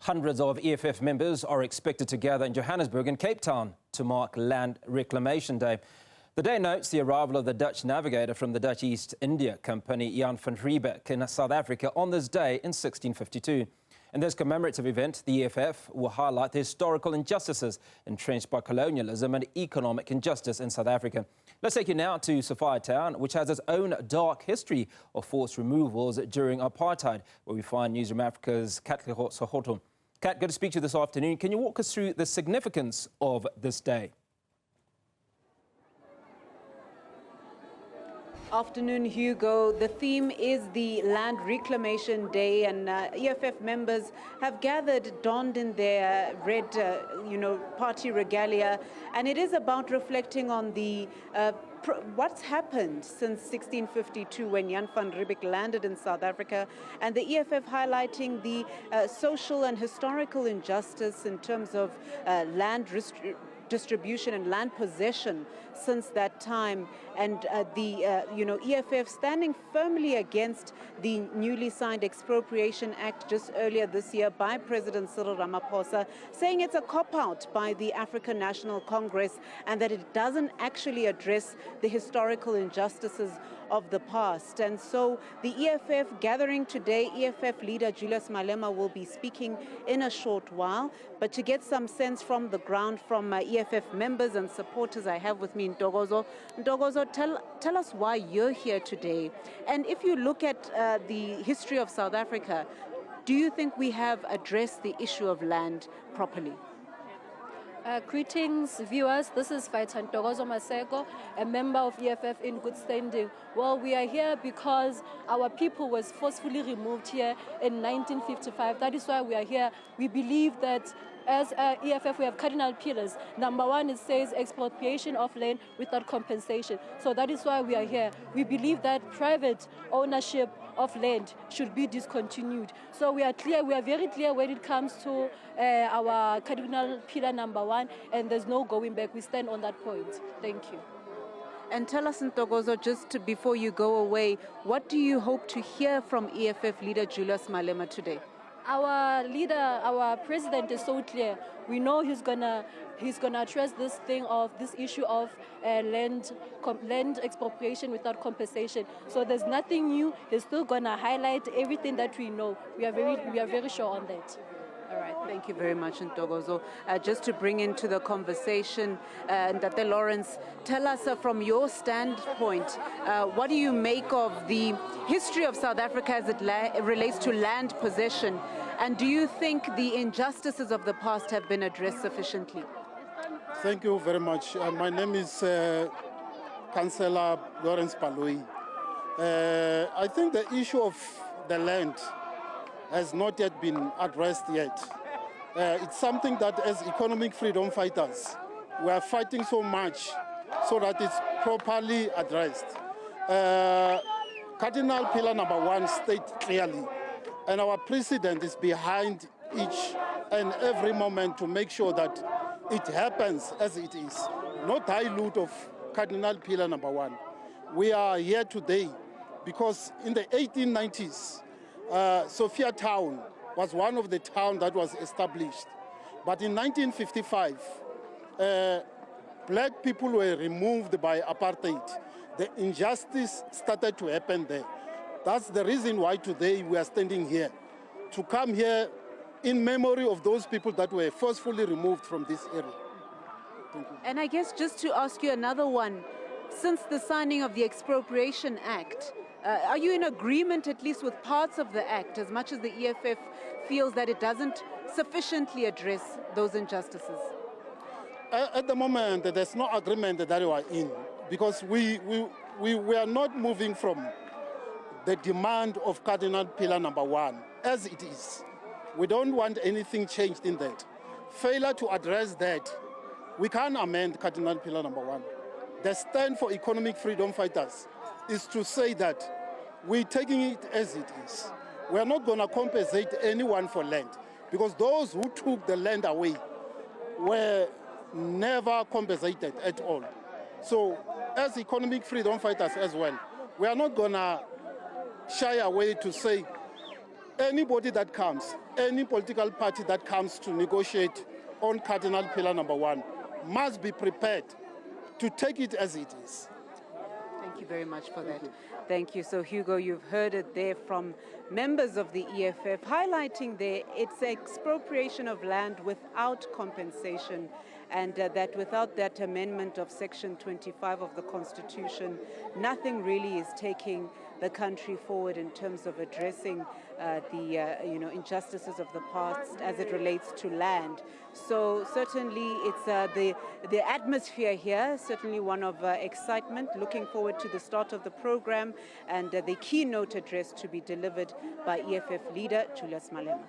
Hundreds of EFF members are expected to gather in Johannesburg and Cape Town to mark Land Reclamation Day. The day notes the arrival of the Dutch navigator from the Dutch East India Company, Jan van Riebeeck, in South Africa on this day in 1652. In this commemorative event, the EFF will highlight the historical injustices entrenched by colonialism and economic injustice in South Africa. Let's take you now to Sofia Town, which has its own dark history of forced removals during apartheid, where we find Newzroom Afrika's Katleho, Sekhotho. Kat, good to speak to you this afternoon. Can you walk us through the significance of this day? Afternoon, Hugo. The theme is the Land Reclamation Day, and EFF members have gathered, donned in their red, party regalia, and it is about reflecting on the what's happened since 1652 when Jan van Riebeeck landed in South Africa, and the EFF highlighting the social and historical injustice in terms of land distribution and land possession since that time, and EFF standing firmly against the newly signed Expropriation Act just earlier this year by President Cyril Ramaphosa, saying it's a cop-out by the African National Congress and that it doesn't actually address the historical injustices of the past. And so the EFF gathering today, EFF leader Julius Malema will be speaking in a short while, but to get some sense from the ground from EFF members and supporters, I have with me Ntokozo. Ntokozo, tell us why you're here today. And if you look at the history of South Africa, do you think we have addressed the issue of land properly? Greetings, viewers. This is Fighter Ntokozo Maseko, a member of EFF in good standing. Well, we are here because our people was forcefully removed here in 1955. That is why we are here. We believe that as EFF, we have cardinal pillars. Number one, it says expropriation of land without compensation. So that is why we are here. We believe that private ownership of land should be discontinued. So we are clear, we are very clear when it comes to our cardinal pillar number one, and there's no going back. We stand on that point. Thank you. And tell us, Ntokozo, just before you go away, what do you hope to hear from EFF leader Julius Malema today? Our leader, our president is so clear. We know he's gonna address this issue of land expropriation without compensation. So there's nothing new. He's still gonna highlight everything that we know. We are very sure on that. All right, thank you very much, Ntokozo. Just to bring into the conversation, Ndate Lawrence, tell us from your standpoint, what do you make of the history of South Africa as it relates to land possession? And do you think the injustices of the past have been addressed sufficiently? Thank you very much. My name is Councillor Lawrence Paloi. I think the issue of the land has not yet been addressed yet. It's something that as economic freedom fighters, we are fighting so much so that it's properly addressed. Cardinal pillar number one states clearly, and our president is behind each and every moment to make sure that it happens as it is, no dilute of cardinal pillar number one. We are here today because in the 1890s, Sofia Town was one of the towns that was established. But in 1955, black people were removed by apartheid. The injustice started to happen there. That's the reason why today we are standing here, to come here in memory of those people that were forcefully removed from this area. Thank you. And I guess just to ask you another one, since the signing of the Expropriation Act, are you in agreement at least with parts of the Act, as much as the EFF feels that it doesn't sufficiently address those injustices? At the moment, there's no agreement that we are in, because we are not moving from the demand of cardinal pillar number one as it is. We don't want anything changed in that. Failure to address that, we can't amend cardinal pillar number one. The stand for economic freedom fighters is to say that we're taking it as it is. We're not going to compensate anyone for land, because those who took the land away were never compensated at all. So as economic freedom fighters as well, we are not going to shy away to say anybody that comes, any political party that comes to negotiate on cardinal pillar number 1 must be prepared to take it as it is. Thank you very much for that. Thank you. So, Hugo, you've heard it there from members of the EFF highlighting there it's expropriation of land without compensation, and that without that amendment of Section 25 of the Constitution, nothing really is taking the country forward in terms of addressing the injustices of the past as it relates to land. So certainly it's the atmosphere here, certainly one of excitement, looking forward to the start of the program and the keynote address to be delivered by EFF leader Julius Malema.